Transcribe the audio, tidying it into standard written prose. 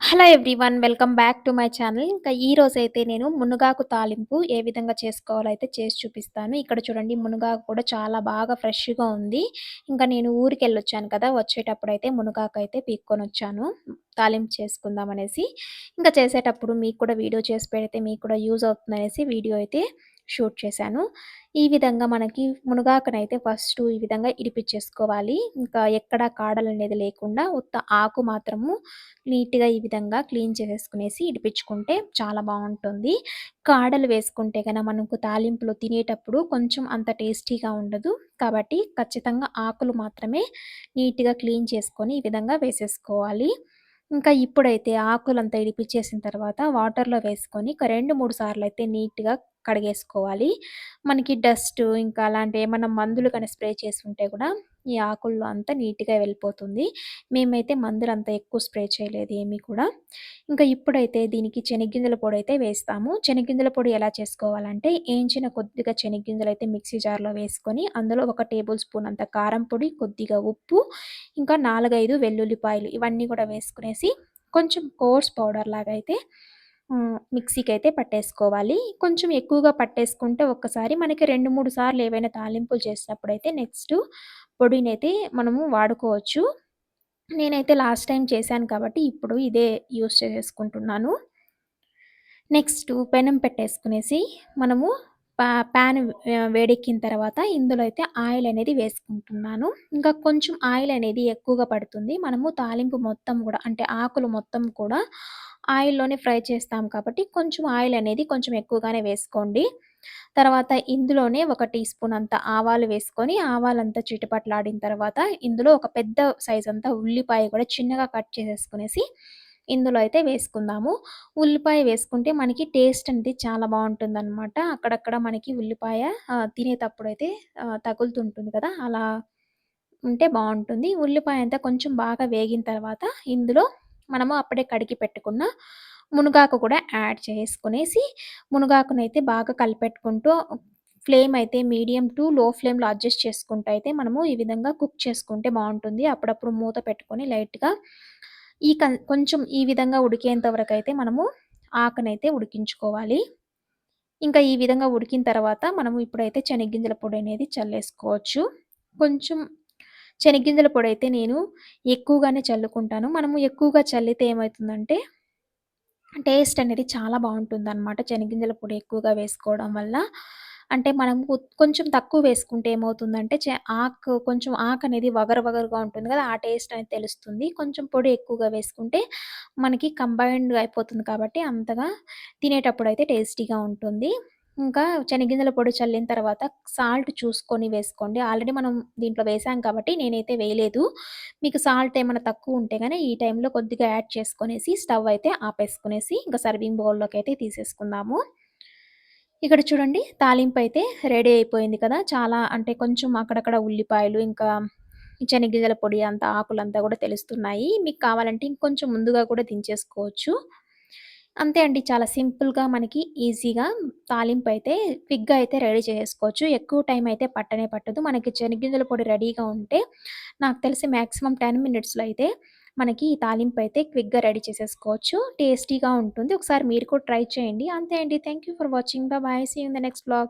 Hello everyone. Welcome back to my channel. ఇంకా ఈరోజైతే నేను మునగాకు తాలింపు ఏ విధంగా చేసుకోవాలో అయితే చేసి చూపిస్తాను. ఇక్కడ చూడండి, మునగాకు కూడా చాలా బాగా ఫ్రెష్‌గా ఉంది. ఇంకా నేను ఊరికెళ్ళొచ్చాను కదా! వచ్చేటప్పుడైతే మునగాకైతే పీక్కొనొచ్చాను. తాలింపు చేసుకుందామనేసి. ఇంకా చేసేటప్పుడు మీకు కూడా వీడియో చేసి పెడితే మీకు కూడా యూజ్ అవుతుందనేసి వీడియో అయితే షూట్ చేశాను. ఈ విధంగా మనకి మునగాకునైతే ఫస్టు ఈ విధంగా ఇడిపిచ్చేసుకోవాలి. ఇంకా ఎక్కడ కాడలనేది లేకుండా ఉత్త ఆకు మాత్రము నీట్‌గా ఈ విధంగా క్లీన్ చేసేసుకునేసి ఇడిపించుకుంటే చాలా బావుంటుంది. కాడలు వేసుకుంటే గన మనకు తాలింపులో తినేటప్పుడు కొంచెం అంత టేస్టీగా ఉండదు. కాబట్టి ఖచ్చితంగా ఆకులు మాత్రమే నీట్‌గా క్లీన్ చేసుకొని ఈ విధంగా వేసేసుకోవాలి. ఇంకా ఇప్పుడైతే ఆకులంతా ఇడిపిచ్చేసిన తర్వాత వాటర్‌లో వేసుకొని ఒక 2, 3 సార్లయితే నీట్‌గా కడిగేసుకోవాలి. మనకి డస్టు ఇంకా అలాంటి ఏమన్నా మందులు గాని స్ప్రే చేసుంటే గూడా ఈ ఆకుల్లో అంతా నీట్‌గా వెళ్ళిపోతుంది. మేమైతే మందులంతా ఎక్కువ స్ప్రే చేయలేదు ఏమి కూడా. ఇంకా ఇప్పుడైతే దీనికి చెనిగ్గింజల పొడైతే వేస్తాము. చెనిగ్గింజల పొడి ఎలా చేసుకోవాలంటే, ఏంచిన కొద్దిగా చెనిగ్గింజలైతే మిక్సీ జార్‌లో వేసుకొని, అందులో ఒక టేబుల్ స్పూన్ అంత కారం పొడి, కొద్దిగా ఉప్పు, ఇంకా 4, 5 వెల్లుల్లిపాయలు ఇవన్నీ కూడా వేసుకునేసి, కొంచెం కోర్స్ పౌడర్ లాగా అయితే మిక్సీకైతే పట్టేసుకోవాలి. కొంచెం ఎక్కువగా పట్టేసుకుంటే ఒక్కసారి మనకి 2, 3 సార్లు ఏవైనా తాలింపులు చేసినప్పుడైతే నెక్స్టు పొడినైతే మనము వాడుకోవచ్చు. నేనైతే లాస్ట్ టైమ్ చేశాను కాబట్టి ఇప్పుడు ఇదే యూజ్ చేసేసుకుంటున్నాను. నెక్స్టు పెనం పెట్టేసుకునేసి మనము ప్యాన్ వేడెక్కిన తర్వాత ఇందులో అయితే ఆయిల్ అనేది వేసుకుంటున్నాను. ఇంకా కొంచెం ఆయిల్ అనేది ఎక్కువగా పడుతుంది. మనము తాలింపు మొత్తం గూడా అంటే ఆకులు మొత్తం కూడా ఆయిల్‌లోనే ఫ్రై చేస్తాం కాబట్టి కొంచెం ఆయిల్ అనేది కొంచెం ఎక్కువగానే వేసుకోండి. తర్వాత ఇందులోనే ఒక టీ స్పూన్ అంత ఆవాలు వేసుకొని, ఆవాలంతా చిటపటలాడిన తర్వాత ఇందులో ఒక పెద్ద సైజ్ అంతా ఉల్లిపాయ కూడా చిన్నగా కట్ చేసేసుకునేసి ఇందులో అయితే వేసుకుందాము. ఉల్లిపాయ వేసుకుంటే మనకి టేస్ట్ అనేది చాలా బావుంటుందనమాట. అక్కడక్కడ మనకి ఉల్లిపాయ తినేతప్పుడైతే తగులుతుంటుంది కదా! అలా ఉంటే బావుంటుంది. ఉల్లిపాయ అంతా కొంచెం బాగా వేగిన తర్వాత ఇందులో మనము అప్పుడే కడిగి పెట్టుకున్న మునగాకు కూడా యాడ్ చేసుకునేసి, మునగాకునైతే బాగా కలిపెట్టుకుంటూ ఫ్లేమ్ అయితే మీడియం టు లో ఫ్లేమ్‌లో అడ్జస్ట్ చేసుకుంటూ అయితే మనము ఈ విధంగా కుక్ చేసుకుంటే బావుంటుంది. అప్పుడప్పుడు మూత పెట్టుకొని లైట్‌గా కొంచెం ఈ విధంగా ఉడికేంత వరకైతే మనము ఆకునైతే ఉడికించుకోవాలి. ఇంకా ఈ విధంగా ఉడికిన తర్వాత మనము ఇప్పుడైతే శనగ్గింజల పొడనేది చల్లేసుకోవచ్చు. కొంచెం శనగ్గింజల పొడైతే నేను ఎక్కువగానే చల్లుకుంటాను. మనము ఎక్కువగా చల్లితే ఏమైతుందంటే టేస్ట్ అనేది చాలా బావుంటుందనమాట. శనగింజల పొడి ఎక్కువగా వేసుకోవడం వల్ల. అంటే మనం కొంచెం తక్కువ వేసుకుంటే ఏమవుతుందంటే కొంచెం ఆకనేది వగరు వగరుగా ఉంటుంది గదా! ఆ టేస్ట్ అనేది తెలుస్తుంది. కొంచెం పొడి ఎక్కువగా వేసుకుంటే మనకి కంబైన్డ్‌గా అయిపోతుంది కాబట్టి అంతగా తినేటప్పుడైతే టేస్టీగా ఉంటుంది. ఇంకా శనగింజల పొడి చల్లిన తర్వాత సాల్ట్ చూసుకొని వేసుకోండి. ఆల్రెడీ మనం దీంట్లో వేసాం కాబట్టి నేనైతే వేయలేదు. మీకు సాల్ట్ ఏమన్నా తక్కువుంటే గాని ఈ టైంలో కొద్దిగా యాడ్ చేసుకొనేసి స్టవ్ అయితే ఆపేసుకునేసి ఇంక సర్వింగ్ బౌల్‌లోకైతే తీసేసుకుందాము. ఇక్కడ చూడండి, తాలింపయితే రెడీ అయిపోయింది కదా! చాలా అంటే కొంచెం అక్కడక్కడ ఉల్లిపాయలు, ఇంకా ఈ శనగగింజల పొడి అంతా ఆకులంతా గూడా తెలుస్తున్నాయి. మీకు కావాలంటే ఇంకొంచెం ముందుగా కూడా దించేసుకోవచ్చు. అంతే అండి. చాలా సింపుల్‌గా మనకి ఈజీగా తాలింపయితే క్విక్‌గా అయితే రెడీ చేసేసుకోవచ్చు. ఎక్కువ టైం అయితే పట్టనే పట్టదు. మనకి శనగగింజల పొడి రెడీగా ఉంటే నాకు తెలిసి మాక్సిమం 10 మినిట్స్‌లో అయితే మనకి ఈ తాలింపయితే క్విక్‌గా రెడీ చేసేసుకోవచ్చు. టేస్టీగా ఉంటుంది. ఒకసారి మీరు కూడా ట్రై చేయండి. అంతే అండి. Thank you for watching. Bye. See you in the next vlog.